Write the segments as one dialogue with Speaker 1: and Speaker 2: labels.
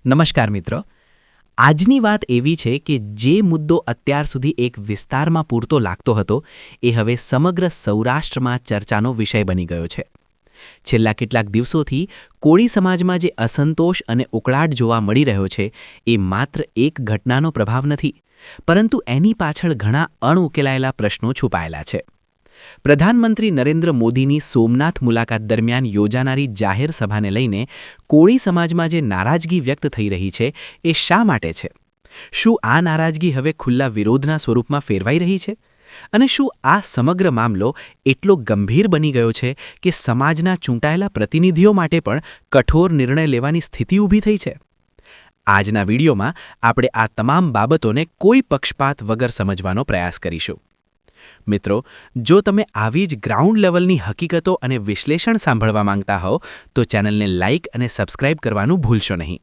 Speaker 1: નમસ્કાર મિત્રો. આજની વાત એવી છે કે જે મુદ્દો અત્યાર સુધી એક વિસ્તારમાં પૂરતો લાગતો હતો એ હવે સમગ્ર સૌરાષ્ટ્રમાં ચર્ચાનો વિષય બની ગયો છે. છેલ્લા કેટલાક દિવસોથી કોળી સમાજમાં જે અસંતોષ અને ઉકળાટ જોવા મળી રહ્યો છે એ માત્ર એક ઘટનાનો પ્રભાવ નથી, પરંતુ એની પાછળ ઘણા અણઉકેલાયેલા પ્રશ્નો છુપાયેલા છે. પ્રધાનમંત્રી નરેન્દ્ર મોદીની સોમનાથ મુલાકાત દરમિયાન યોજાનારી જાહેર સભાને લઈને કોળી સમાજમાં જે નારાજગી વ્યક્ત થઈ રહી છે એ શા માટે છે? શું આ નારાજગી હવે ખુલ્લા વિરોધના સ્વરૂપમાં ફેરવાઈ રહી છે? અને શું આ સમગ્ર મામલો એટલો ગંભીર બની ગયો છે કે સમાજના ચૂંટાયેલા પ્રતિનિધિઓ માટે પણ કઠોર નિર્ણય લેવાની સ્થિતિ ઊભી થઈ છે? આજના વિડીયોમાં આપણે આ તમામ બાબતોને કોઈ પક્ષપાત વગર સમજવાનો પ્રયાસ કરીશું. મિત્રો, જો તમે આવી જ ગ્રાઉન્ડ લેવલની હકીકતો અને વિશ્લેષણ સાંભળવા માંગતા હો તો ચેનલને લાઇક અને સબસ્ક્રાઇબ કરવાનું ભૂલશો નહીં.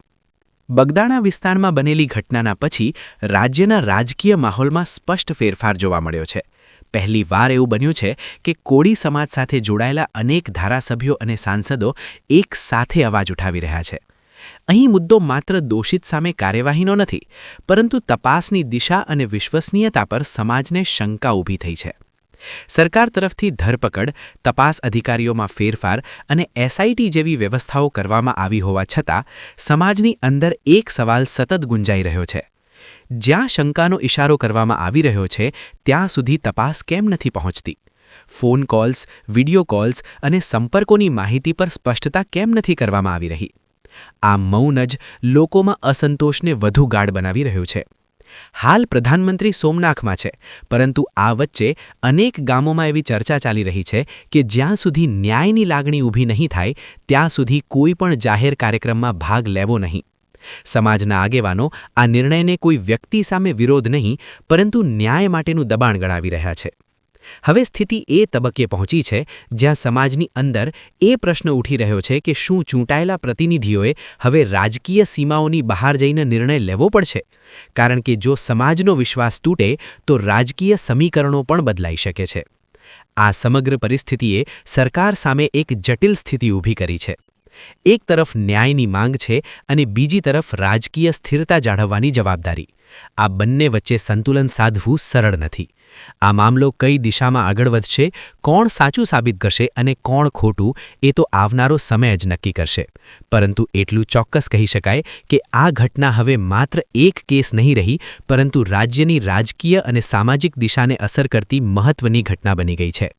Speaker 1: બગદાણા વિસ્તારમાં બનેલી ઘટનાના પછી રાજ્યના રાજકીય માહોલમાં સ્પષ્ટ ફેરફાર જોવા મળ્યો છે. પહેલી વાર એવું બન્યું છે કે કોળી સમાજ સાથે જોડાયેલા અનેક ધારાસભ્યો અને સાંસદો એક સાથે અવાજ ઉઠાવી રહ્યા છે. અહીં મુદ્દો માત્ર દોષિત સામે કાર્યવાહીનો નથી, પરંતુ તપાસની દિશા અને વિશ્વસનીયતા પર સમાજને શંકા ઊભી થઈ છે. સરકાર તરફથી ધરપકડ, તપાસ અધિકારીઓમાં ફેરફાર અને એસઆઈટી જેવી વ્યવસ્થાઓ કરવામાં આવી હોવા છતાં સમાજની અંદર એક સવાલ સતત ગુંજાઈ રહ્યો છે. જ્યાં શંકાનો ઇશારો કરવામાં આવી રહ્યો છે ત્યાં સુધી તપાસ કેમ નથી પહોંચતી? ફોન કોલ્સ, વિડિયો કોલ્સ અને સંપર્કોની માહિતી પર સ્પષ્ટતા કેમ નથી કરવામાં આવી રહી? આ મૌન જ લોકોમાં અસંતોષને વધુ ગાઢ બનાવી રહ્યું છે. હાલ પ્રધાનમંત્રી સોમનાથમાં છે, પરંતુ આ વચ્ચે અનેક ગામોમાં એવી ચર્ચા ચાલી રહી છે કે જ્યાં સુધી ન્યાયની લાગણી ઊભી નહીં થાય ત્યાં સુધી કોઈ પણ જાહેર કાર્યક્રમમાં ભાગ લેવો નહીં. સમાજના આગેવાનો આ નિર્ણયને કોઈ વ્યક્તિ સામે વિરોધ નહીં, પરંતુ ન્યાય માટેનું દબાણ ગણાવી રહ્યા છે. હવે સ્થિતિ એ તબક્કે પહોંચી છે જ્યાં સમાજની અંદર એ પ્રશ્ન ઉઠી રહ્યો છે કે શું ચૂંટાયેલા પ્રતિનિધિઓએ હવે રાજકીય સીમાઓની બહાર જઈને નિર્ણય લેવો પડશે? કારણ કે જો સમાજનો વિશ્વાસ તૂટે તો રાજકીય સમીકરણો પણ બદલાઈ શકે છે. આ સમગ્ર પરિસ્થિતિએ સરકાર સામે એક જટિલ સ્થિતિ ઊભી કરી છે. એક તરફ ન્યાયની માંગ છે અને બીજી તરફ રાજકીય સ્થિરતા જાળવવાની જવાબદારી. આ બંને વચ્ચે સંતુલન સાધવું સરળ નથી. આ મામલો કઈ દિશામાં આગળ વધશે, કોણ સાચું સાબિત કરશે અને કોણ ખોટું, એ તો આવનારો સમય જ નક્કી કરશે. પરંતુ એટલું ચોક્કસ કહી શકાય કે આ ઘટના હવે માત્ર એક કેસ નહીં રહી, પરંતુ રાજ્યની રાજકીય અને સામાજિક દિશાને અસર કરતી મહત્વની ઘટના બની ગઈ છે.